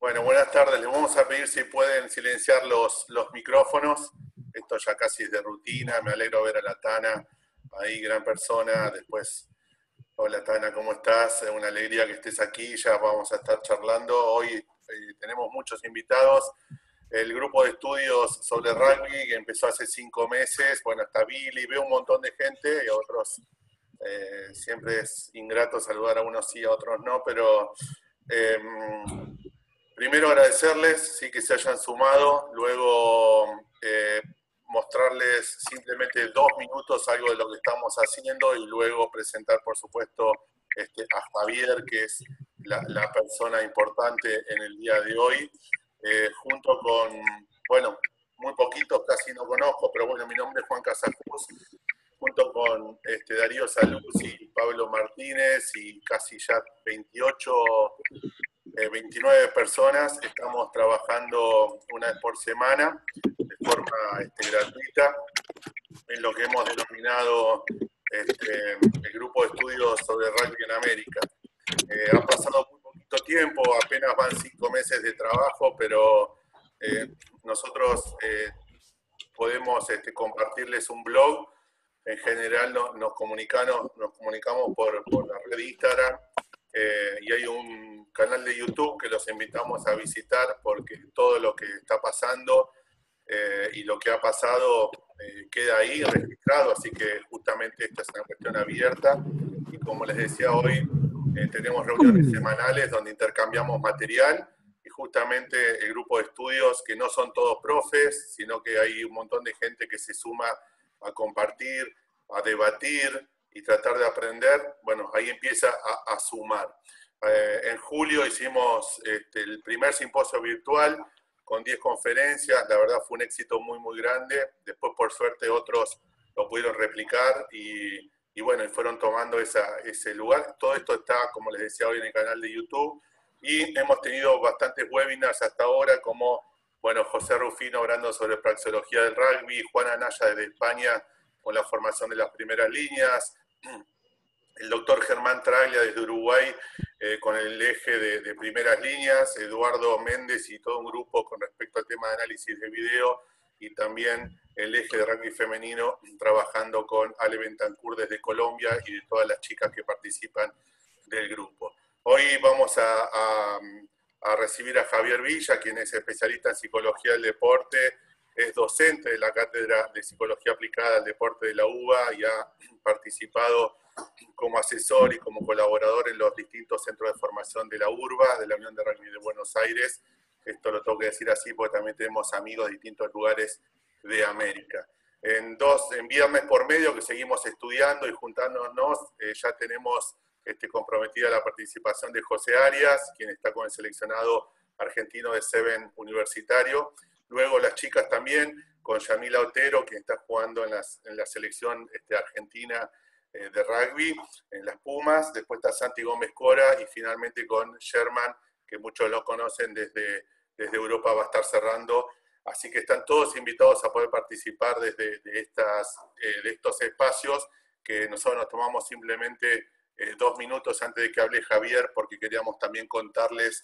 Bueno, buenas tardes. Les vamos a pedir si pueden silenciar los micrófonos. Esto ya casi es de rutina. Me alegro ver a la Tana ahí, gran persona. Después, hola Tana, ¿cómo estás? Es una alegría que estés aquí. Ya vamos a estar charlando. Hoy tenemos muchos invitados. El grupo de estudios sobre rugby que empezó hace 5 meses. Bueno, está Billy, veo un montón de gente y a otros. Siempre es ingrato saludar a unos sí, a otros no, pero primero agradecerles, sí, que se hayan sumado, luego mostrarles simplemente 2 minutos algo de lo que estamos haciendo y luego presentar, por supuesto, a Javier, que es la persona importante en el día de hoy, junto con, bueno, muy poquitos, casi no conozco, pero bueno, mi nombre es Juan Casacruz, junto con Darío Saluzzi, Pablo Martínez y casi ya 29 personas. Estamos trabajando una vez por semana de forma gratuita en lo que hemos denominado el grupo de estudios sobre rugby en América. Ha pasado muy poquito tiempo, apenas van 5 meses de trabajo, pero nosotros podemos compartirles un blog. En general nos comunicamos por la red de Instagram y hay un canal de YouTube que los invitamos a visitar porque todo lo que está pasando y lo que ha pasado queda ahí registrado, así que justamente esta es una cuestión abierta y como les decía hoy, tenemos reuniones semanales donde intercambiamos material y justamente el grupo de estudios, que no son todos profes, sino que hay un montón de gente que se suma a compartir, a debatir y tratar de aprender, bueno, ahí empieza a sumar. En julio hicimos el primer simposio virtual con 10 conferencias, la verdad fue un éxito muy, muy grande. Después, por suerte, otros lo pudieron replicar y bueno, y fueron tomando ese lugar. Todo esto está, como les decía hoy, en el canal de YouTube. Y hemos tenido bastantes webinars hasta ahora, como, bueno, José Rufino hablando sobre praxeología del rugby, Juana Anaya desde España con la formación de las primeras líneas, el doctor Germán Traglia desde Uruguay con el eje de primeras líneas, Eduardo Méndez y todo un grupo con respecto al tema de análisis de video, y también el eje de rugby femenino trabajando con Ale Bentancur desde Colombia y de todas las chicas que participan del grupo. Hoy vamos a recibir a Javier Villa, quien es especialista en psicología del deporte, es docente de la Cátedra de Psicología Aplicada al Deporte de la UBA y ha participado como asesor y como colaborador en los distintos centros de formación de la URBA, de la Unión de Rugby de Buenos Aires. Esto lo tengo que decir así porque también tenemos amigos de distintos lugares de América. En viernes por medio que seguimos estudiando y juntándonos, ya tenemos comprometida la participación de José Arias, quien está con el seleccionado argentino de Seven universitario. Luego las chicas también, con Yamila Otero, quien está jugando en la selección argentina de rugby, en las Pumas. Después está Santi Gómez Cora y finalmente con Sherman, que muchos lo conocen desde Europa, va a estar cerrando. Así que están todos invitados a poder participar de estos espacios que nosotros nos tomamos simplemente 2 minutos antes de que hable Javier, porque queríamos también contarles,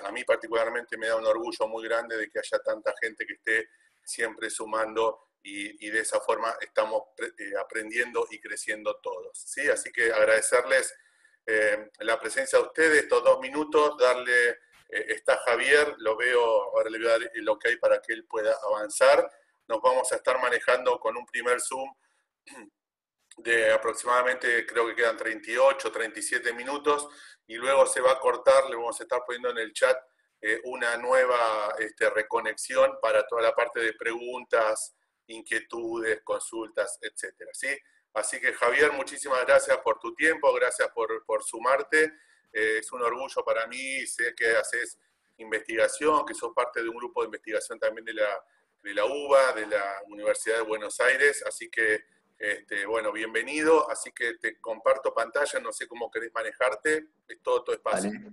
a mí particularmente me da un orgullo muy grande de que haya tanta gente que esté siempre sumando y de esa forma estamos aprendiendo y creciendo todos, ¿sí? Así que agradecerles la presencia de ustedes, estos 2 minutos, darle, está Javier, lo veo, ahora le voy a dar el ok para que él pueda avanzar. Nos vamos a estar manejando con un primer Zoom de aproximadamente, creo que quedan 38, 37 minutos, y luego se va a cortar, le vamos a estar poniendo en el chat una nueva reconexión para toda la parte de preguntas, inquietudes, consultas, etcétera, ¿sí? Así que Javier, muchísimas gracias por tu tiempo, gracias por sumarte, es un orgullo para mí, sé que haces investigación, que sos parte de un grupo de investigación también de la UBA, de la Universidad de Buenos Aires, así que bueno, bienvenido, así que te comparto pantalla, no sé cómo querés manejarte, es todo tu espacio. Vale.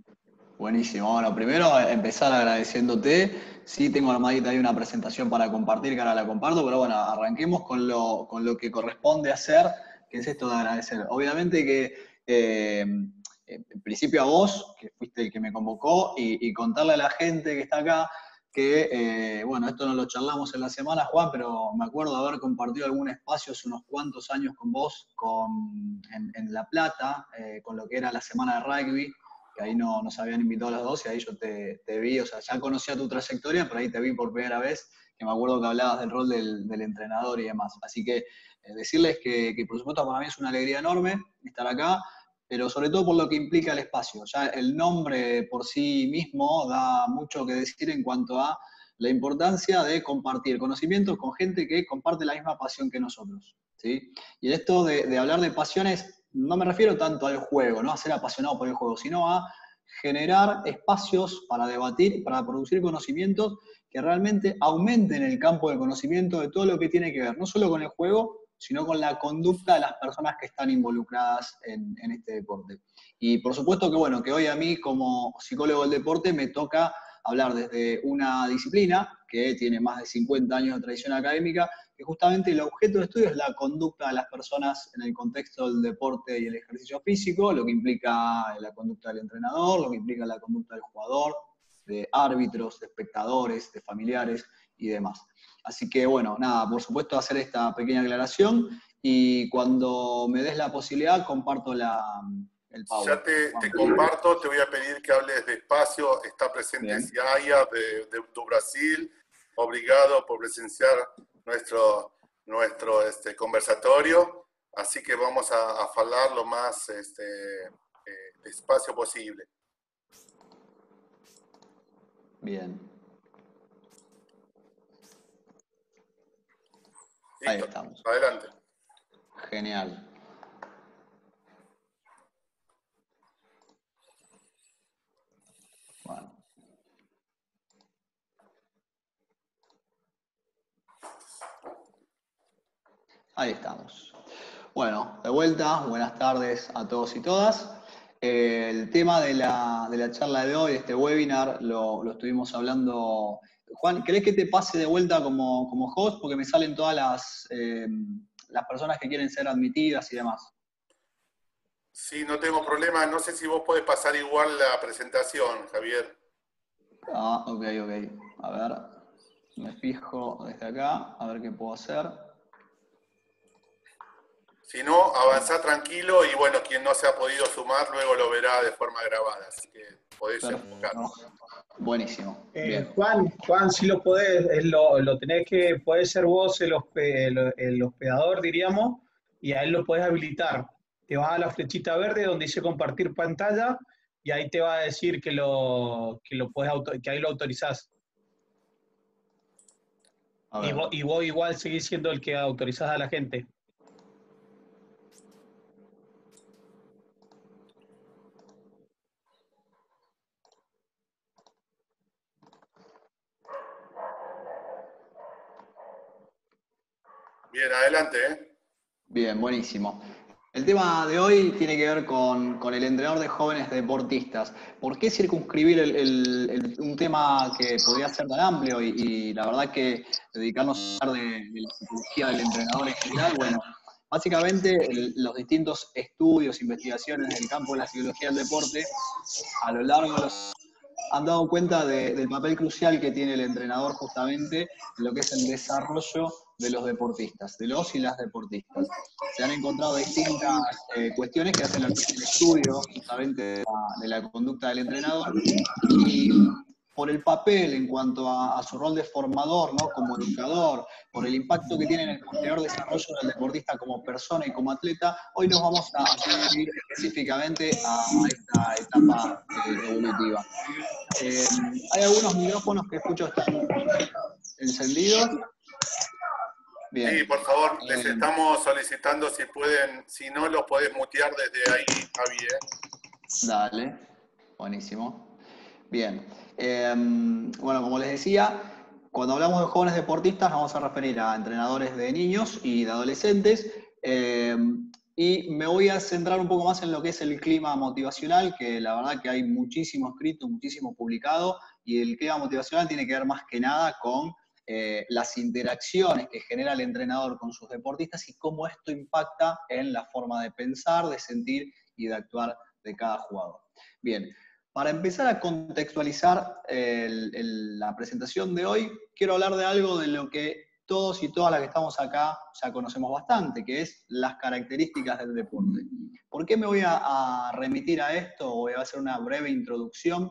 Buenísimo. Bueno, primero empezar agradeciéndote. Sí, tengo armadita ahí una presentación para compartir, que ahora la comparto, pero bueno, arranquemos con lo que corresponde hacer, que es esto de agradecer. Obviamente que en principio a vos, que el que me convocó, y contarle a la gente que está acá que, bueno, esto no lo charlamos en la semana, Juan, pero me acuerdo de haber compartido algún espacio hace unos cuantos años con vos en La Plata, con lo que era la semana de rugby, que ahí nos habían invitado a los dos y ahí yo te vi, o sea, ya conocía tu trayectoria, pero ahí te vi por primera vez, que me acuerdo que hablabas del rol del entrenador y demás. Así que decirles que por supuesto para mí es una alegría enorme estar acá, pero sobre todo por lo que implica el espacio. Ya el nombre por sí mismo da mucho que decir en cuanto a la importancia de compartir conocimientos con gente que comparte la misma pasión que nosotros, ¿sí? Y esto de hablar de pasiones, no me refiero tanto al juego, ¿no? A ser apasionado por el juego, sino a generar espacios para debatir, para producir conocimientos que realmente aumenten el campo de conocimiento de todo lo que tiene que ver, no solo con el juego, sino con la conducta de las personas que están involucradas en este deporte. Y por supuesto que, bueno, que hoy a mí como psicólogo del deporte me toca hablar desde una disciplina que tiene más de 50 años de tradición académica, que justamente el objeto de estudio es la conducta de las personas en el contexto del deporte y el ejercicio físico, lo que implica la conducta del entrenador, lo que implica la conducta del jugador, de árbitros, de espectadores, de familiares y demás. Así que bueno, nada, por supuesto hacer esta pequeña aclaración y cuando me des la posibilidad comparto el Ya Power. te comparto, te voy a pedir que hables despacio. Está presente Bien. Ciaya do Brasil. Obrigado por presenciar nuestro conversatorio. Así que vamos a hablar lo más despacio posible. Bien. Listo. Ahí estamos. Adelante. Genial. Bueno. Ahí estamos. Bueno, de vuelta, buenas tardes a todos y todas. El tema de la charla de hoy, este webinar, lo estuvimos hablando. Juan, ¿querés que te pase de vuelta como host? Porque me salen todas las personas que quieren ser admitidas y demás. Sí, no tengo problema. No sé si vos podés pasar igual la presentación, Javier. Ah, ok. A ver, me fijo desde acá, a ver qué puedo hacer. Si no, avanzá tranquilo y bueno, quien no se ha podido sumar luego lo verá de forma grabada, así que podés enfocar. Buenísimo. Bien. Juan, si lo podés, lo tenés que, puede ser vos el hospedador, diríamos, y a él lo podés habilitar. Te vas a la flechita verde donde dice compartir pantalla y ahí te va a decir que que ahí lo autorizás. Y vos igual seguís siendo el que autorizás a la gente. Bien, adelante. Bien, buenísimo. El tema de hoy tiene que ver con el entrenador de jóvenes deportistas. ¿Por qué circunscribir un tema que podría ser tan amplio y la verdad que dedicarnos a hablar de la psicología del entrenador en general? Bueno, básicamente los distintos estudios, investigaciones del campo de la psicología del deporte a lo largo de los han dado cuenta del papel crucial que tiene el entrenador justamente en lo que es el desarrollo de los deportistas, de los y las deportistas. Se han encontrado distintas cuestiones que hacen el estudio justamente de la conducta del entrenador y por el papel en cuanto a su rol de formador, ¿no? Como educador, por el impacto que tiene en el posterior desarrollo del deportista como persona y como atleta, hoy nos vamos a referir específicamente a esta etapa evolutiva. Hay algunos micrófonos que escucho están encendidos. Bien. Sí, por favor, les estamos solicitando si pueden, si no los podés mutear desde ahí, Javi. Dale, buenísimo. Bien. Bueno, como les decía, cuando hablamos de jóvenes deportistas nos vamos a referir a entrenadores de niños y de adolescentes. Y me voy a centrar un poco más en lo que es el clima motivacional, que la verdad que hay muchísimo escrito, muchísimo publicado, y el clima motivacional tiene que ver más que nada con las interacciones que genera el entrenador con sus deportistas y cómo esto impacta en la forma de pensar, de sentir y de actuar de cada jugador. Bien, para empezar a contextualizar la presentación de hoy, quiero hablar de algo de lo que todos y todas las que estamos acá ya conocemos bastante, que es las características del deporte. ¿Por qué me voy a remitir a esto? Voy a hacer una breve introducción,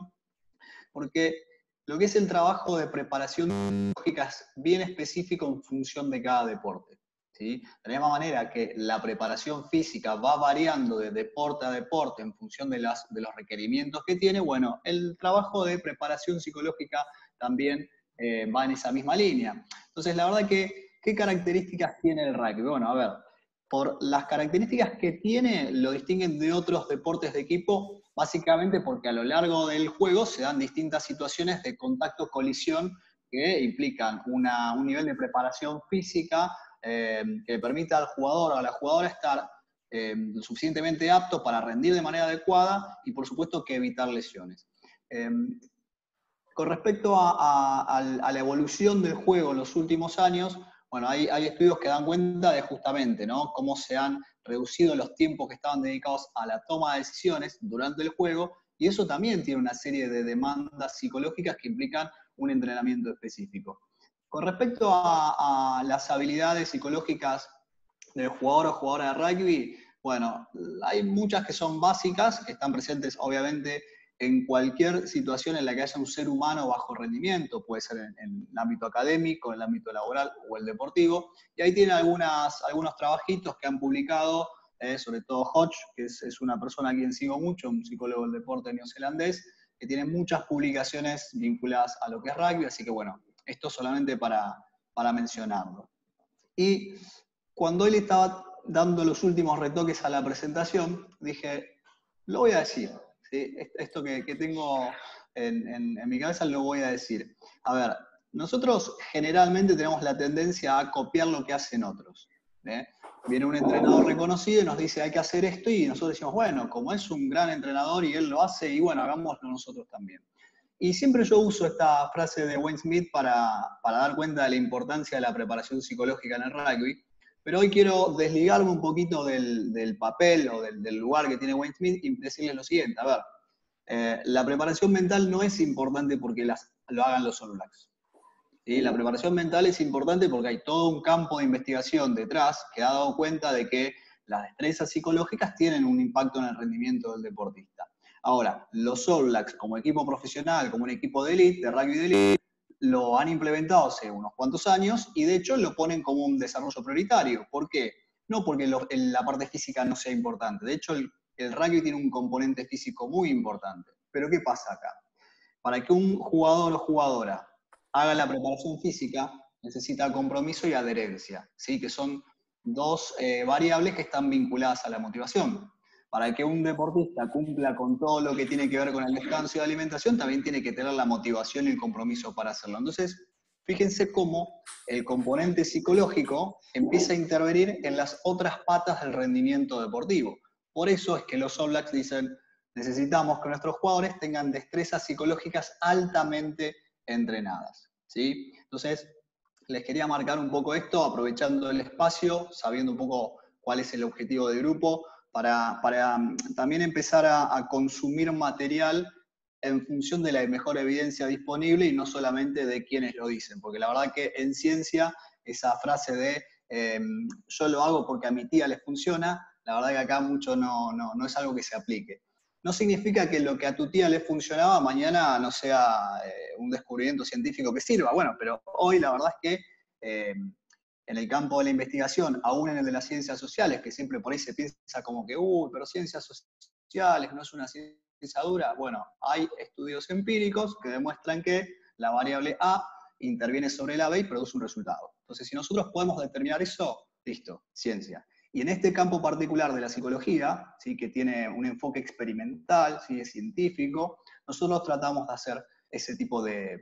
porque lo que es el trabajo de preparación lógica es bien específico en función de cada deporte, ¿sí? De la misma manera que la preparación física va variando de deporte a deporte en función de los requerimientos que tiene, bueno, el trabajo de preparación psicológica también va en esa misma línea. Entonces, la verdad que, ¿qué características tiene el rugby? Bueno, a ver, por las características que tiene, lo distinguen de otros deportes de equipo, básicamente porque a lo largo del juego se dan distintas situaciones de contacto-colisión que implican un nivel de preparación física que permita al jugador o a la jugadora estar lo suficientemente apto para rendir de manera adecuada y, por supuesto, que evitar lesiones. Con respecto a la evolución del juego en los últimos años, bueno, hay estudios que dan cuenta de justamente, ¿no?, cómo se han reducido los tiempos que estaban dedicados a la toma de decisiones durante el juego, y eso también tiene una serie de demandas psicológicas que implican un entrenamiento específico. Con respecto a las habilidades psicológicas del jugador o jugadora de rugby, bueno, hay muchas que son básicas, que están presentes obviamente en cualquier situación en la que haya un ser humano bajo rendimiento, puede ser en el ámbito académico, en el ámbito laboral o el deportivo, y ahí tienen algunos trabajitos que han publicado, sobre todo Hodge, que es una persona a quien sigo mucho, un psicólogo del deporte neozelandés, que tiene muchas publicaciones vinculadas a lo que es rugby, así que bueno, esto solamente para mencionarlo. Y cuando él estaba dando los últimos retoques a la presentación, dije, lo voy a decir. ¿Sí? Esto que tengo en mi cabeza lo voy a decir. A ver, nosotros generalmente tenemos la tendencia a copiar lo que hacen otros. Viene un entrenador reconocido y nos dice hay que hacer esto y nosotros decimos, bueno, como es un gran entrenador y él lo hace, y bueno, hagámoslo nosotros también. Y siempre yo uso esta frase de Wayne Smith para dar cuenta de la importancia de la preparación psicológica en el rugby, pero hoy quiero desligarme un poquito del papel o del lugar que tiene Wayne Smith y decirles lo siguiente. A ver, la preparación mental no es importante porque lo hagan los All Blacks. ¿Sí? La preparación mental es importante porque hay todo un campo de investigación detrás que ha dado cuenta de que las destrezas psicológicas tienen un impacto en el rendimiento del deportista. Ahora, los All Blacks como equipo profesional, como un equipo de élite, de rugby de élite, lo han implementado hace unos cuantos años y de hecho lo ponen como un desarrollo prioritario. ¿Por qué? No porque la parte física no sea importante. De hecho, el rugby tiene un componente físico muy importante. Pero ¿qué pasa acá? Para que un jugador o jugadora haga la preparación física, necesita compromiso y adherencia, ¿sí? Que son dos variables que están vinculadas a la motivación. Para que un deportista cumpla con todo lo que tiene que ver con el descanso y la alimentación, también tiene que tener la motivación y el compromiso para hacerlo. Entonces, fíjense cómo el componente psicológico empieza a intervenir en las otras patas del rendimiento deportivo. Por eso es que los All Blacks dicen, necesitamos que nuestros jugadores tengan destrezas psicológicas altamente entrenadas, ¿sí? Entonces, les quería marcar un poco esto, aprovechando el espacio, sabiendo un poco cuál es el objetivo del grupo, para también empezar a consumir material en función de la mejor evidencia disponible y no solamente de quienes lo dicen, porque la verdad que en ciencia esa frase de yo lo hago porque a mi tía le funciona, la verdad que acá mucho no es algo que se aplique. No significa que lo que a tu tía le funcionaba mañana no sea un descubrimiento científico que sirva, bueno, pero hoy la verdad es que en el campo de la investigación, aún en el de las ciencias sociales, que siempre por ahí se piensa como que, pero ciencias sociales no es una ciencia dura. Bueno, hay estudios empíricos que demuestran que la variable A interviene sobre la B y produce un resultado. Entonces, si nosotros podemos determinar eso, listo, ciencia. Y en este campo particular de la psicología, ¿sí?, que tiene un enfoque experimental, ¿sí?, es científico, nosotros tratamos de hacer ese tipo de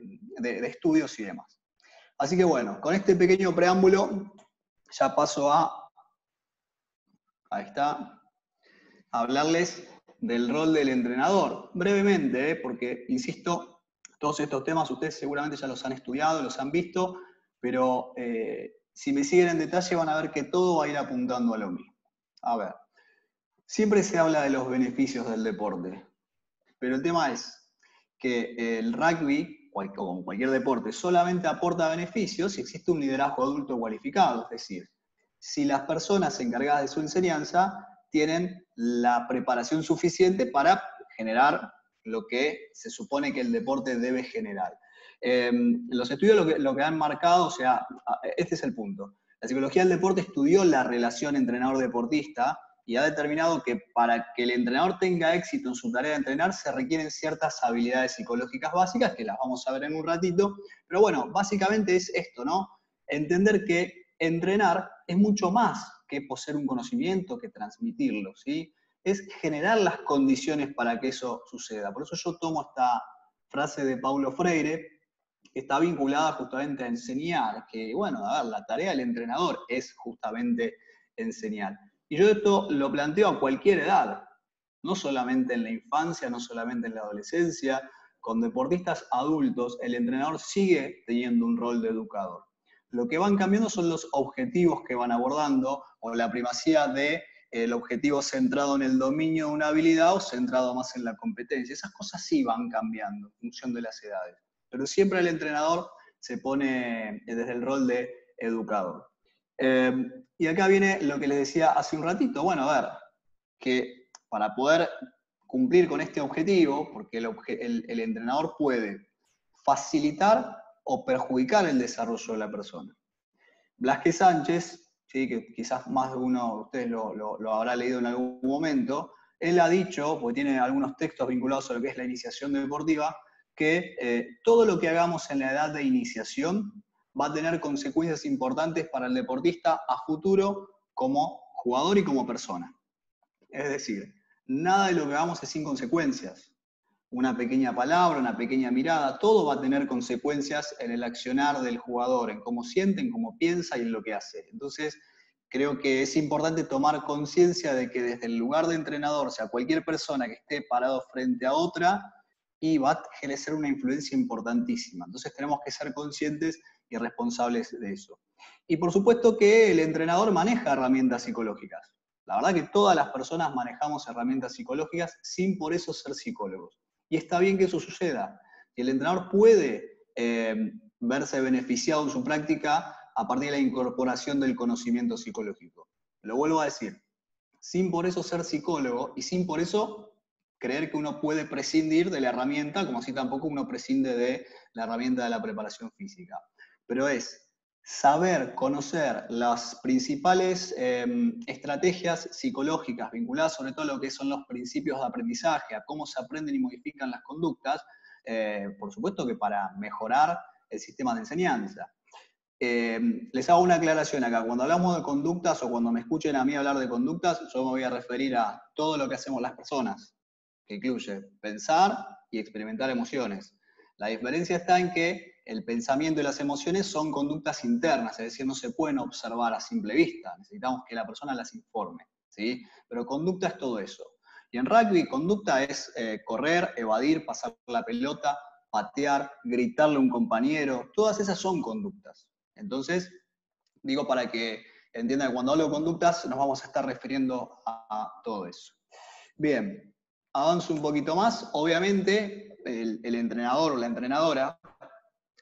estudios y demás. Así que bueno, con este pequeño preámbulo ya paso ahí está, a hablarles del rol del entrenador. Brevemente, porque, insisto, todos estos temas ustedes seguramente ya los han estudiado, los han visto, pero si me siguen en detalle van a ver que todo va a ir apuntando a lo mismo. A ver, siempre se habla de los beneficios del deporte. Pero el tema es que el rugby, como cualquier deporte, solamente aporta beneficios si existe un liderazgo adulto cualificado, es decir, si las personas encargadas de su enseñanza tienen la preparación suficiente para generar lo que se supone que el deporte debe generar. Los estudios lo que han marcado, o sea, este es el punto. La psicología del deporte estudió la relación entrenador-deportista y ha determinado que para que el entrenador tenga éxito en su tarea de entrenar se requieren ciertas habilidades psicológicas básicas, que las vamos a ver en un ratito. Pero bueno, básicamente es esto, ¿no? Entender que entrenar es mucho más que poseer un conocimiento, que transmitirlo, ¿sí? Es generar las condiciones para que eso suceda. Por eso yo tomo esta frase de Paulo Freire, que está vinculada justamente a enseñar, que bueno, a ver, la tarea del entrenador es justamente enseñar. Y yo esto lo planteo a cualquier edad, no solamente en la infancia, no solamente en la adolescencia, con deportistas adultos, el entrenador sigue teniendo un rol de educador. Lo que van cambiando son los objetivos que van abordando, o la primacía de el objetivo centrado en el dominio de una habilidad o centrado más en la competencia. Esas cosas sí van cambiando en función de las edades. Pero siempre el entrenador se pone desde el rol de educador. Y acá viene lo que les decía hace un ratito. Bueno, a ver, que para poder cumplir con este objetivo, porque el entrenador puede facilitar o perjudicar el desarrollo de la persona. Blasquez Sánchez, ¿sí? Que quizás más de uno de ustedes lo habrá leído en algún momento, él ha dicho, porque tiene algunos textos vinculados a lo que es la iniciación deportiva, que todo lo que hagamos en la edad de iniciación va a tener consecuencias importantes para el deportista a futuro como jugador y como persona. Es decir, nada de lo que hagamos es sin consecuencias. Una pequeña palabra, una pequeña mirada, todo va a tener consecuencias en el accionar del jugador, en cómo siente, en cómo piensa y en lo que hace. Entonces, creo que es importante tomar conciencia de que desde el lugar de entrenador, sea cualquier persona que esté parado frente a otra, y va a ejercer una influencia importantísima. Entonces tenemos que ser conscientes y responsables de eso. Y por supuesto que el entrenador maneja herramientas psicológicas. La verdad que todas las personas manejamos herramientas psicológicas sin por eso ser psicólogos. Y está bien que eso suceda. Y el entrenador puede verse beneficiado en su práctica a partir de la incorporación del conocimiento psicológico. Lo vuelvo a decir, sin por eso ser psicólogo y sin por eso creer que uno puede prescindir de la herramienta, como si tampoco uno prescinde de la herramienta de la preparación física. Pero es saber, conocer las principales estrategias psicológicas vinculadas sobre todo a lo que son los principios de aprendizaje, a cómo se aprenden y modifican las conductas, por supuesto que para mejorar el sistema de enseñanza. Les hago una aclaración acá. Cuando hablamos de conductas o cuando me escuchen a mí hablar de conductas, yo me voy a referir a todo lo que hacemos las personas, que incluye pensar y experimentar emociones. La diferencia está en que el pensamiento y las emociones son conductas internas, es decir, no se pueden observar a simple vista, necesitamos que la persona las informe, ¿sí? Pero conducta es todo eso. Y en rugby, conducta es correr, evadir, pasar la pelota, patear, gritarle a un compañero, todas esas son conductas. Entonces, digo para que entiendan que cuando hablo de conductas nos vamos a estar refiriendo a todo eso. Bien, avanzo un poquito más. Obviamente, el entrenador o la entrenadora,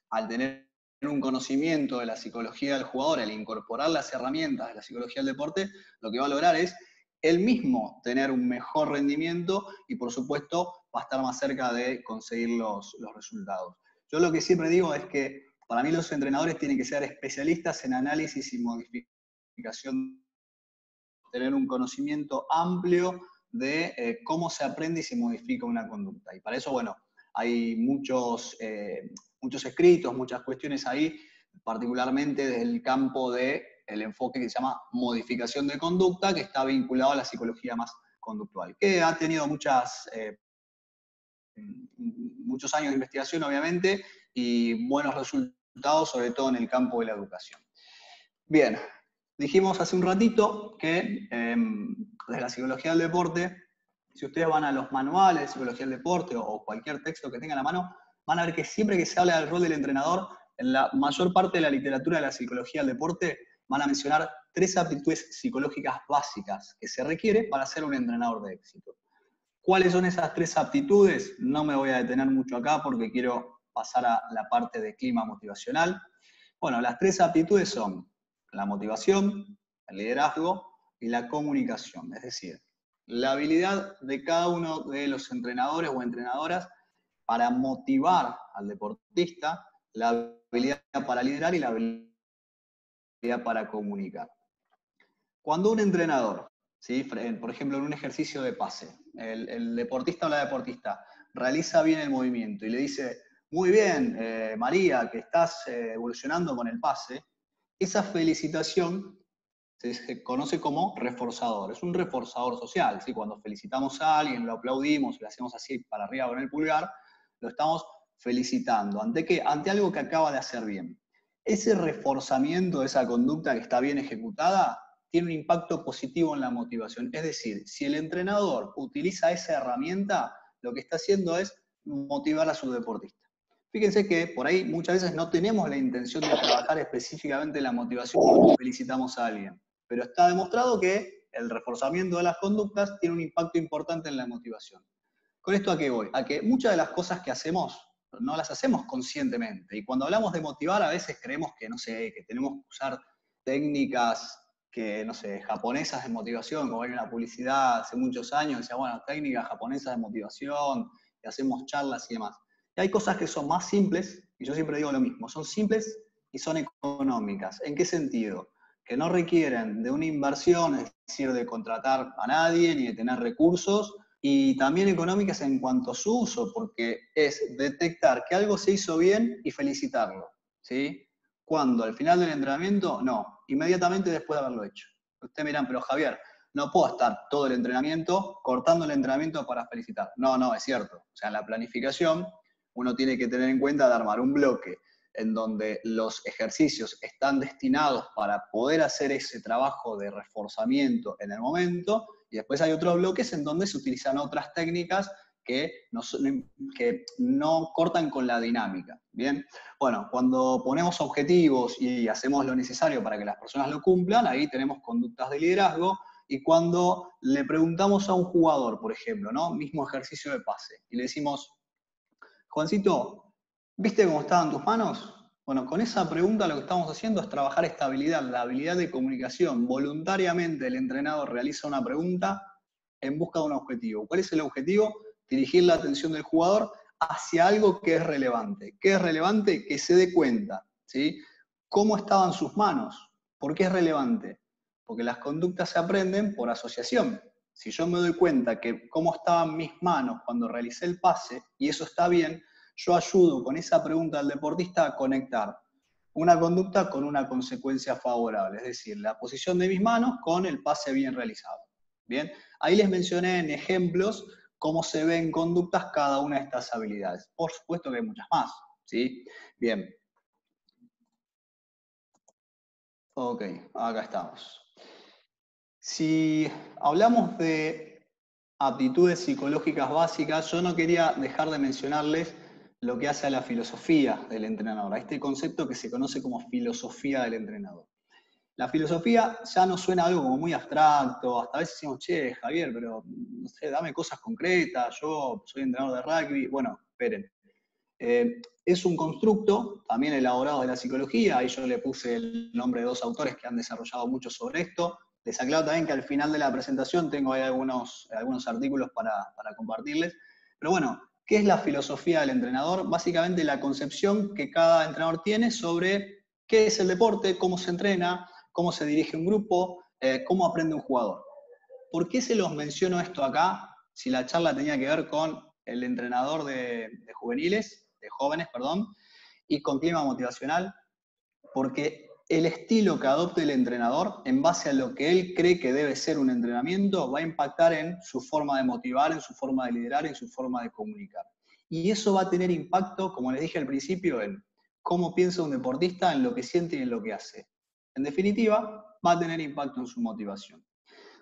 al tener un conocimiento de la psicología del jugador, al incorporar las herramientas de la psicología del deporte, lo que va a lograr es él mismo tener un mejor rendimiento y, por supuesto, va a estar más cerca de conseguir los resultados. Yo lo que siempre digo es que para mí los entrenadores tienen que ser especialistas en análisis y modificación, tener un conocimiento amplio de cómo se aprende y se modifica una conducta. Y para eso, bueno, hay muchos escritos, muchas cuestiones ahí, particularmente desde el campo del enfoque que se llama modificación de conducta, que está vinculado a la psicología más conductual, que ha tenido muchos años de investigación, obviamente, y buenos resultados, sobre todo en el campo de la educación. Bien, dijimos hace un ratito que desde la psicología del deporte, si ustedes van a los manuales de psicología del deporte o cualquier texto que tengan a mano, van a ver que siempre que se habla del rol del entrenador, en la mayor parte de la literatura de la psicología del deporte van a mencionar 3 aptitudes psicológicas básicas que se requiere para ser un entrenador de éxito. ¿Cuáles son esas 3 aptitudes? No me voy a detener mucho acá porque quiero pasar a la parte de clima motivacional. Bueno, las 3 aptitudes son la motivación, el liderazgo y la comunicación. Es decir, la habilidad de cada uno de los entrenadores o entrenadoras para motivar al deportista, la habilidad para liderar y la habilidad para comunicar. Cuando un entrenador, ¿sí? Por ejemplo, en un ejercicio de pase, el deportista o la deportista realiza bien el movimiento y le dice, muy bien, María, que estás evolucionando con el pase, esa felicitación se conoce como reforzador. Es un reforzador social, ¿sí? Cuando felicitamos a alguien, lo aplaudimos, le hacemos así para arriba con el pulgar, lo estamos felicitando. ¿Ante qué? Ante algo que acaba de hacer bien. Ese reforzamiento de esa conducta que está bien ejecutada tiene un impacto positivo en la motivación. Es decir, si el entrenador utiliza esa herramienta, lo que está haciendo es motivar a su deportista. Fíjense que por ahí muchas veces no tenemos la intención de trabajar específicamente la motivación cuando felicitamos a alguien, pero está demostrado que el reforzamiento de las conductas tiene un impacto importante en la motivación. ¿Con esto a qué voy? A que muchas de las cosas que hacemos no las hacemos conscientemente, y cuando hablamos de motivar a veces creemos que, no sé, que tenemos que usar técnicas que, no sé, japonesas de motivación, como hay una publicidad hace muchos años, decía, bueno, técnicas japonesas de motivación, y hacemos charlas y demás. Y hay cosas que son más simples, y yo siempre digo lo mismo, son simples y son económicas. ¿En qué sentido? Que no requieren de una inversión, es decir, de contratar a nadie ni de tener recursos, y también económicas en cuanto a su uso, porque es detectar que algo se hizo bien y felicitarlo, ¿sí? ¿Cuándo? ¿Al final del entrenamiento? No, inmediatamente después de haberlo hecho. Ustedes miran, pero Javier, no puedo estar todo el entrenamiento cortando el entrenamiento para felicitar. No, no, es cierto. O sea, en la planificación uno tiene que tener en cuenta de armar un bloque en donde los ejercicios están destinados para poder hacer ese trabajo de reforzamiento en el momento, y después hay otros bloques en donde se utilizan otras técnicas que no cortan con la dinámica. Bien, bueno, cuando ponemos objetivos y hacemos lo necesario para que las personas lo cumplan, ahí tenemos conductas de liderazgo. Y cuando le preguntamos a un jugador, por ejemplo, ¿no? Mismo ejercicio de pase, y le decimos, Juancito, ¿viste cómo estaban tus manos? Bueno, con esa pregunta lo que estamos haciendo es trabajar esta habilidad, la habilidad de comunicación. Voluntariamente el entrenador realiza una pregunta en busca de un objetivo. ¿Cuál es el objetivo? Dirigir la atención del jugador hacia algo que es relevante. ¿Qué es relevante? Que se dé cuenta, ¿sí? ¿Cómo estaban sus manos? ¿Por qué es relevante? Porque las conductas se aprenden por asociación. Si yo me doy cuenta que cómo estaban mis manos cuando realicé el pase, y eso está bien, yo ayudo con esa pregunta al deportista a conectar una conducta con una consecuencia favorable, es decir, la posición de mis manos con el pase bien realizado. Bien, ahí les mencioné en ejemplos cómo se ven conductas cada una de estas habilidades. Por supuesto que hay muchas más, ¿sí? Bien. Ok, acá estamos. Si hablamos de aptitudes psicológicas básicas, yo no quería dejar de mencionarles lo que hace a la filosofía del entrenador, a este concepto que se conoce como filosofía del entrenador. La filosofía ya nos suena algo como muy abstracto, hasta a veces decimos, che, Javier, pero no sé, dame cosas concretas, yo soy entrenador de rugby. Bueno, esperen. Es un constructo también elaborado de la psicología, ahí yo le puse el nombre de 2 autores que han desarrollado mucho sobre esto. Les aclaro también que al final de la presentación tengo ahí algunos artículos para compartirles. Pero bueno, ¿qué es la filosofía del entrenador? Básicamente la concepción que cada entrenador tiene sobre qué es el deporte, cómo se entrena, cómo se dirige un grupo, cómo aprende un jugador. ¿Por qué se los menciono esto acá? Si la charla tenía que ver con el entrenador de jóvenes, y con clima motivacional, porque el estilo que adopte el entrenador, en base a lo que él cree que debe ser un entrenamiento, va a impactar en su forma de motivar, en su forma de liderar, en su forma de comunicar. Y eso va a tener impacto, como les dije al principio, en cómo piensa un deportista, en lo que siente y en lo que hace. En definitiva, va a tener impacto en su motivación.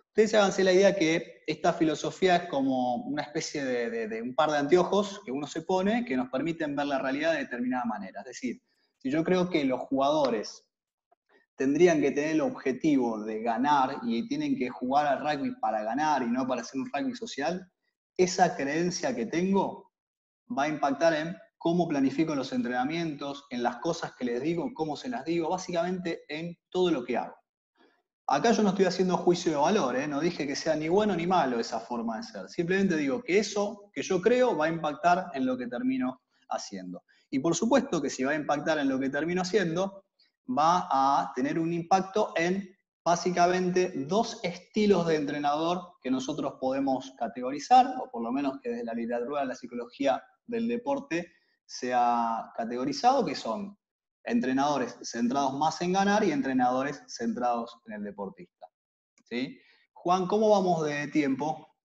Ustedes háganse la idea que esta filosofía es como una especie de un par de anteojos que uno se pone que nos permiten ver la realidad de determinada manera. Es decir, si yo creo que los jugadores tendrían que tener el objetivo de ganar y tienen que jugar al rugby para ganar y no para hacer un rugby social, esa creencia que tengo va a impactar en cómo planifico los entrenamientos, en las cosas que les digo, cómo se las digo, básicamente en todo lo que hago. Acá yo no estoy haciendo juicio de valor, no dije que sea ni bueno ni malo esa forma de ser. Simplemente digo que eso que yo creo va a impactar en lo que termino haciendo. Y por supuesto que si va a impactar en lo que termino haciendo, va a tener un impacto en básicamente dos estilos de entrenador que nosotros podemos categorizar, o por lo menos que desde la literatura de la psicología del deporte se ha categorizado, que son entrenadores centrados más en ganar y entrenadores centrados en el deportista. ¿Sí? Juan, ¿cómo vamos de tiempo?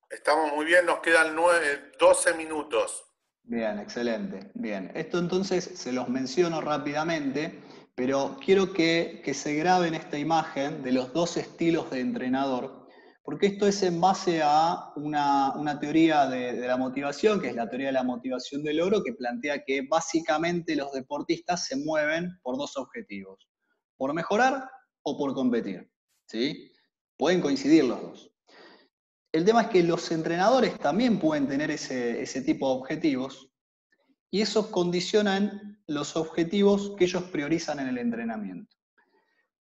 Estamos muy bien, nos quedan 12 minutos. Bien, excelente. Bien, esto entonces se los menciono rápidamente, pero quiero que se graben esta imagen de los dos estilos de entrenador, porque esto es en base a una teoría de la motivación, que es la teoría de la motivación del logro, que plantea que básicamente los deportistas se mueven por dos objetivos, por mejorar o por competir, ¿sí? Pueden coincidir los dos. El tema es que los entrenadores también pueden tener ese tipo de objetivos y esos condicionan los objetivos que ellos priorizan en el entrenamiento.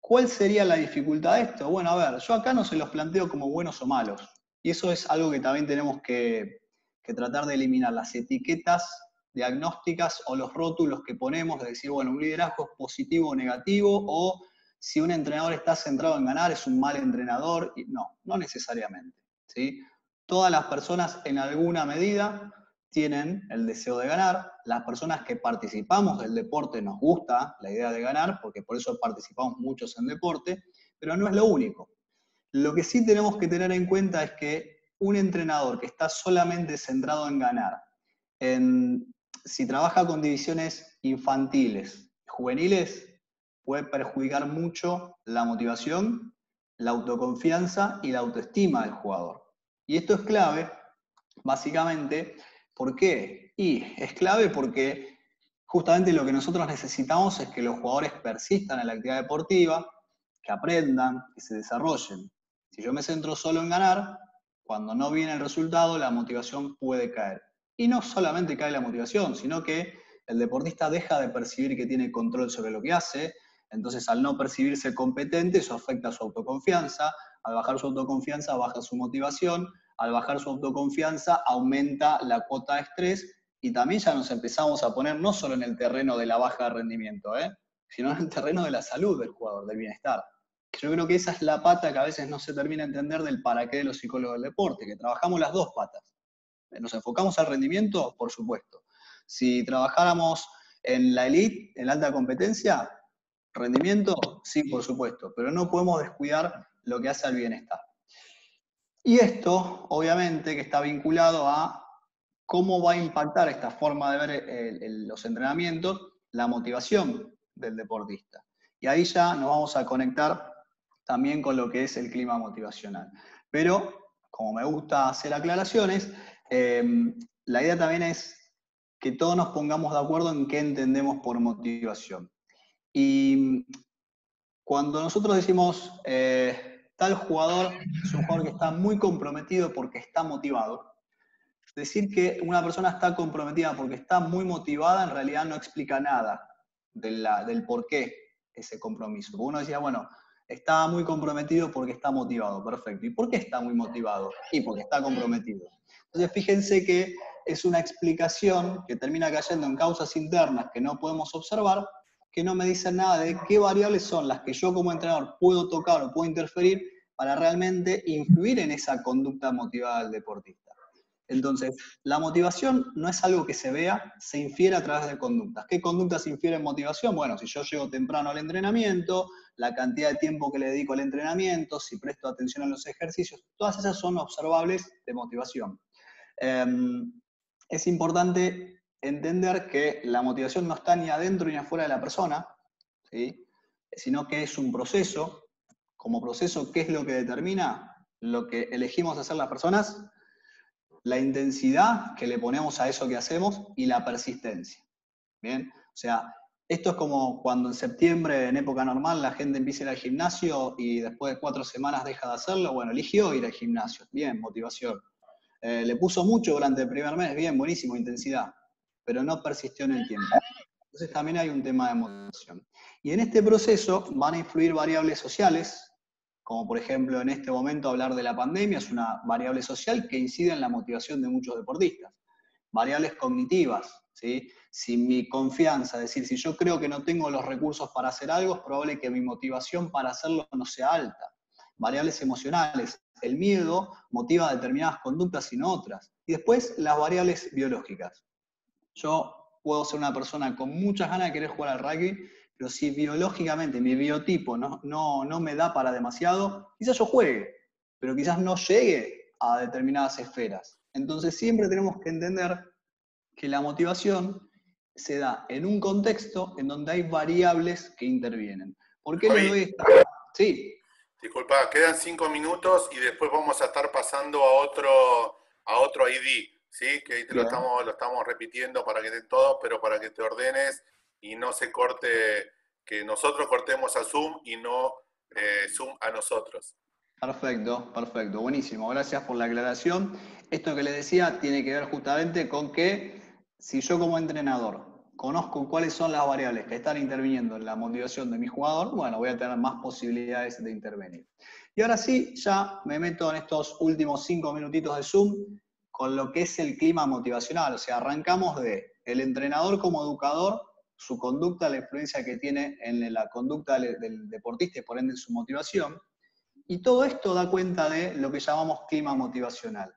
¿Cuál sería la dificultad de esto? Bueno, a ver, yo acá no se los planteo como buenos o malos. Y eso es algo que también tenemos que tratar de eliminar, las etiquetas diagnósticas o los rótulos que ponemos de decir, bueno, un liderazgo es positivo o negativo, o si un entrenador está centrado en ganar es un mal entrenador. No, no necesariamente, ¿sí? Todas las personas en alguna medida tienen el deseo de ganar. Las personas que participamos del deporte nos gusta la idea de ganar, porque por eso participamos muchos en deporte, pero no es lo único. Lo que sí tenemos que tener en cuenta es que un entrenador que está solamente centrado en ganar, si trabaja con divisiones infantiles, juveniles, puede perjudicar mucho la motivación, la autoconfianza y la autoestima del jugador. Y esto es clave, básicamente, ¿por qué? Y es clave porque justamente lo que nosotros necesitamos es que los jugadores persistan en la actividad deportiva, que aprendan, que se desarrollen. Si yo me centro solo en ganar, cuando no viene el resultado, la motivación puede caer. Y no solamente cae la motivación, sino que el deportista deja de percibir que tiene control sobre lo que hace, entonces al no percibirse competente, eso afecta a su autoconfianza, al bajar su autoconfianza baja su motivación, al bajar su autoconfianza aumenta la cuota de estrés y también ya nos empezamos a poner no solo en el terreno de la baja de rendimiento, sino en el terreno de la salud del jugador, del bienestar. Yo creo que esa es la pata que a veces no se termina de entender del para qué de los psicólogos del deporte, que trabajamos las dos patas. ¿Nos enfocamos al rendimiento? Por supuesto. Si trabajáramos en la elite, en la alta competencia, rendimiento, sí, por supuesto, pero no podemos descuidar lo que hace al bienestar. Y esto, obviamente, que está vinculado a cómo va a impactar esta forma de ver los entrenamientos, la motivación del deportista. Y ahí ya nos vamos a conectar también con lo que es el clima motivacional. Pero, como me gusta hacer aclaraciones, la idea también es que todos nos pongamos de acuerdo en qué entendemos por motivación. Y cuando nosotros decimos tal jugador es un jugador que está muy comprometido porque está motivado, decir que una persona está comprometida porque está muy motivada en realidad no explica nada del por qué ese compromiso. Porque uno decía, bueno, está muy comprometido porque está motivado, perfecto. ¿Y por qué está muy motivado? Y porque está comprometido. Entonces fíjense que es una explicación que termina cayendo en causas internas que no podemos observar, que no me dicen nada de qué variables son las que yo como entrenador puedo tocar o puedo interferir para realmente influir en esa conducta motivada del deportista. Entonces, la motivación no es algo que se vea, se infiere a través de conductas. ¿Qué conductas infieren motivación? Bueno, si yo llego temprano al entrenamiento, la cantidad de tiempo que le dedico al entrenamiento, si presto atención a los ejercicios, todas esas son observables de motivación. Es importante entender que la motivación no está ni adentro ni afuera de la persona, ¿sí? Sino que es un proceso. Como proceso, ¿qué es lo que determina lo que elegimos hacer las personas? La intensidad que le ponemos a eso que hacemos y la persistencia. ¿Bien? O sea, Esto es como cuando en septiembre, en época normal, la gente empieza a ir al gimnasio y después de 4 semanas deja de hacerlo. Bueno, eligió ir al gimnasio. Bien, motivación. Le puso mucho durante el primer mes, bien, buenísimo, intensidad, pero no persistió en el tiempo. Entonces también hay un tema de motivación. Y en este proceso van a influir variables sociales, como por ejemplo en este momento hablar de la pandemia es una variable social que incide en la motivación de muchos deportistas. Variables cognitivas, ¿sí? Si mi confianza, es decir, si yo creo que no tengo los recursos para hacer algo, es probable que mi motivación para hacerlo no sea alta. Variables emocionales, el miedo motiva determinadas conductas y no otras. Y después las variables biológicas. Yo puedo ser una persona con muchas ganas de querer jugar al rugby, pero si biológicamente mi biotipo no me da para demasiado, quizás yo juegue, pero quizás no llegue a determinadas esferas. Entonces siempre tenemos que entender que la motivación se da en un contexto en donde hay variables que intervienen. ¿Por qué les Javi, doy esta? Sí. disculpa, quedan 5 minutos y después vamos a estar pasando a otro ID, ¿sí? Que ahí te Bien. lo estamos repitiendo para que estén todos, pero para que te ordenes y no se corte, que nosotros cortemos a Zoom y no Zoom a nosotros. Perfecto, perfecto, buenísimo. Gracias por la aclaración. Esto que les decía tiene que ver justamente con que si yo como entrenador conozco cuáles son las variables que están interviniendo en la motivación de mi jugador, bueno, voy a tener más posibilidades de intervenir. Y ahora sí, ya me meto en estos últimos 5 minutitos de Zoom con lo que es el clima motivacional. O sea, arrancamos de el entrenador como educador, su conducta, la influencia que tiene en la conducta del deportista y por ende en su motivación. Y todo esto da cuenta de lo que llamamos clima motivacional.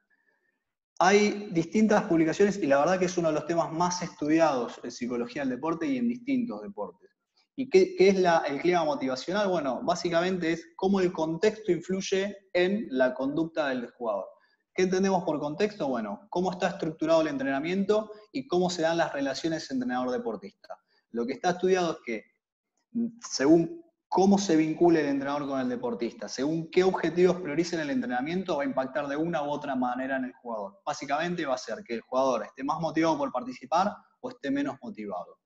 Hay distintas publicaciones y la verdad que es uno de los temas más estudiados en psicología del deporte y en distintos deportes. ¿Y qué es el clima motivacional? Bueno, básicamente es cómo el contexto influye en la conducta del jugador. ¿Qué entendemos por contexto? Bueno, cómo está estructurado el entrenamiento y cómo se dan las relaciones entrenador-deportista. Lo que está estudiado es que según cómo se vincule el entrenador con el deportista, según qué objetivos prioricen el entrenamiento, va a impactar de una u otra manera en el jugador. Básicamente va a ser que el jugador esté más motivado por participar o esté menos motivado.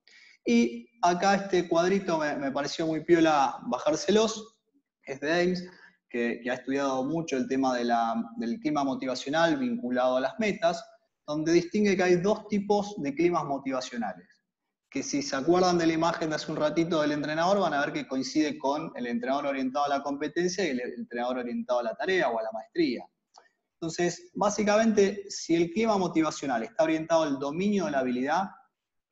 Y acá este cuadrito me pareció muy piola bajárselos, es de Ames, que ha estudiado mucho el tema del clima motivacional vinculado a las metas, donde distingue que hay dos tipos de climas motivacionales, que si se acuerdan de la imagen de hace un ratito del entrenador, van a ver que coincide con el entrenador orientado a la competencia y el entrenador orientado a la tarea o a la maestría. Entonces, básicamente, si el clima motivacional está orientado al dominio de la habilidad,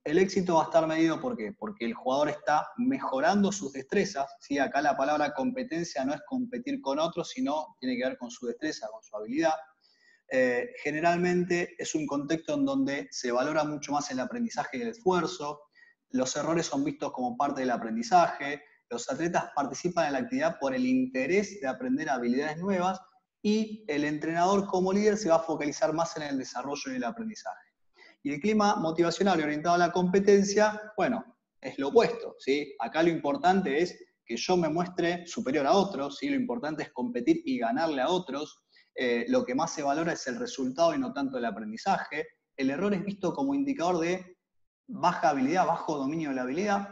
el éxito va a estar medido ¿por qué? Porque el jugador está mejorando sus destrezas. ¿Sí? Acá la palabra competencia no es competir con otros, sino tiene que ver con su destreza, con su habilidad. Generalmente es un contexto en donde se valora mucho más el aprendizaje y el esfuerzo, los errores son vistos como parte del aprendizaje, los atletas participan en la actividad por el interés de aprender habilidades nuevas y el entrenador como líder se va a focalizar más en el desarrollo y el aprendizaje. Y el clima motivacional orientado a la competencia, bueno, es lo opuesto, ¿sí? Acá lo importante es que yo me muestre superior a otros, ¿sí? Lo importante es competir y ganarle a otros. Lo que más se valora es el resultado y no tanto el aprendizaje. El error es visto como indicador de baja habilidad, bajo dominio de la habilidad,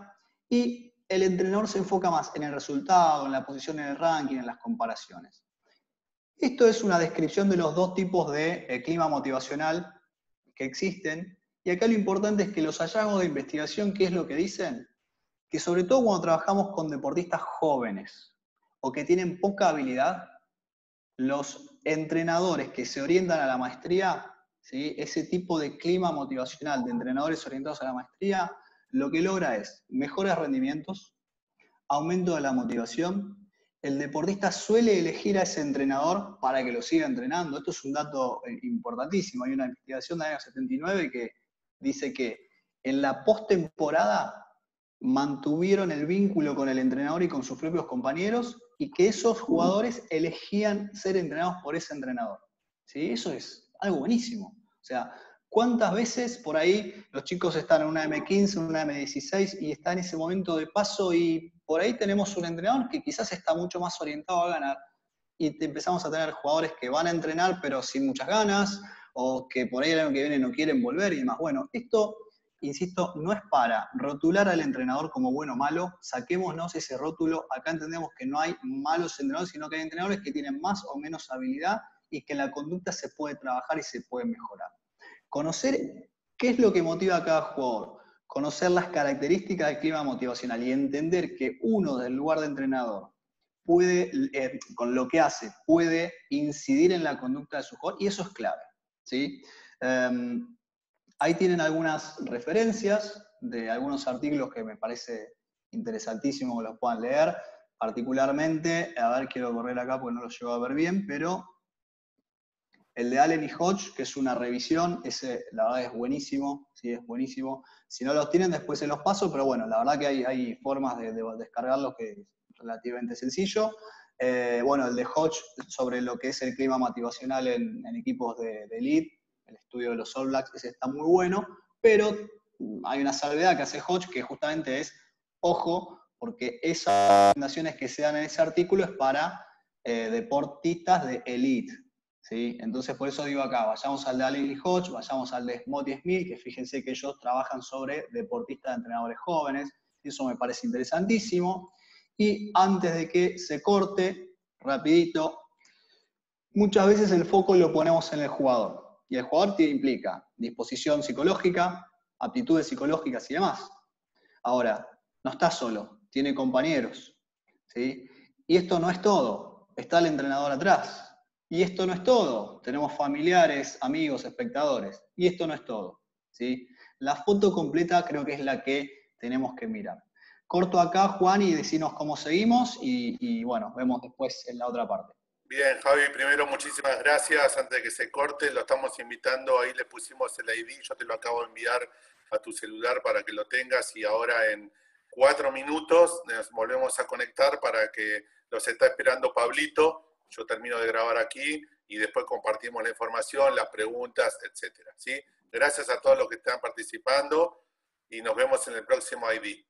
y el entrenador se enfoca más en el resultado, en la posición en el ranking, en las comparaciones. Esto es una descripción de los dos tipos de clima motivacional que existen, y acá lo importante es que los hallazgos de investigación, ¿qué es lo que dicen? Que sobre todo cuando trabajamos con deportistas jóvenes o que tienen poca habilidad, los entrenadores que se orientan a la maestría, ¿sí? Ese tipo de clima motivacional de entrenadores orientados a la maestría, lo que logra es mejores rendimientos, aumento de la motivación. El deportista suele elegir a ese entrenador para que lo siga entrenando. Esto es un dato importantísimo. Hay una investigación del año 79 que dice que en la postemporada mantuvieron el vínculo con el entrenador y con sus propios compañeros y que esos jugadores elegían ser entrenados por ese entrenador. ¿Sí? Eso es algo buenísimo. O sea, ¿cuántas veces por ahí los chicos están en una M15, en una M16 y está en ese momento de paso y por ahí tenemos un entrenador que quizás está mucho más orientado a ganar y empezamos a tener jugadores que van a entrenar pero sin muchas ganas o que por ahí el año que viene no quieren volver y demás? Bueno, esto insisto, no es para rotular al entrenador como bueno o malo, saquémonos ese rótulo, acá entendemos que no hay malos entrenadores, sino que hay entrenadores que tienen más o menos habilidad y que la conducta se puede trabajar y se puede mejorar. Conocer qué es lo que motiva a cada jugador, conocer las características del clima motivacional y entender que uno del lugar de entrenador puede, con lo que hace, puede incidir en la conducta de su jugador, y eso es clave, ¿sí? Ahí tienen algunas referencias de algunos artículos que me parece interesantísimo que los puedan leer, particularmente, a ver, quiero correr acá porque no lo llego a ver bien, pero el de Allen y Hodge, que es una revisión, ese la verdad es buenísimo, sí, es buenísimo. Si no los tienen, después se los paso, pero bueno, la verdad que hay formas de descargarlos que es relativamente sencillo. Bueno, el de Hodge sobre lo que es el clima motivacional en equipos de elite, el estudio de los All Blacks, ese está muy bueno, pero hay una salvedad que hace Hodge que justamente es, ojo, porque esas recomendaciones que se dan en ese artículo es para deportistas de elite. ¿Sí? Entonces, por eso digo acá, vayamos al de Allen y Hodge, vayamos al de Smot y Smith, que fíjense que ellos trabajan sobre deportistas de entrenadores jóvenes, eso me parece interesantísimo. Y antes de que se corte, rapidito, muchas veces el foco lo ponemos en el jugador, y el jugador implica disposición psicológica, aptitudes psicológicas y demás. Ahora, no está solo, tiene compañeros, ¿sí? Y esto no es todo, está el entrenador atrás. Y esto no es todo, tenemos familiares, amigos, espectadores. Y esto no es todo, ¿sí? La foto completa creo que es la que tenemos que mirar. Corto acá, Juan, y decinos cómo seguimos y bueno, vemos después en la otra parte. Bien, Javi, primero muchísimas gracias. Antes de que se corte, lo estamos invitando, ahí le pusimos el ID, yo te lo acabo de enviar a tu celular para que lo tengas y ahora en 4 minutos nos volvemos a conectar para que los está esperando Pablito. Yo termino de grabar aquí y después compartimos la información, las preguntas, etcétera, ¿sí? Gracias a todos los que están participando y nos vemos en el próximo ID.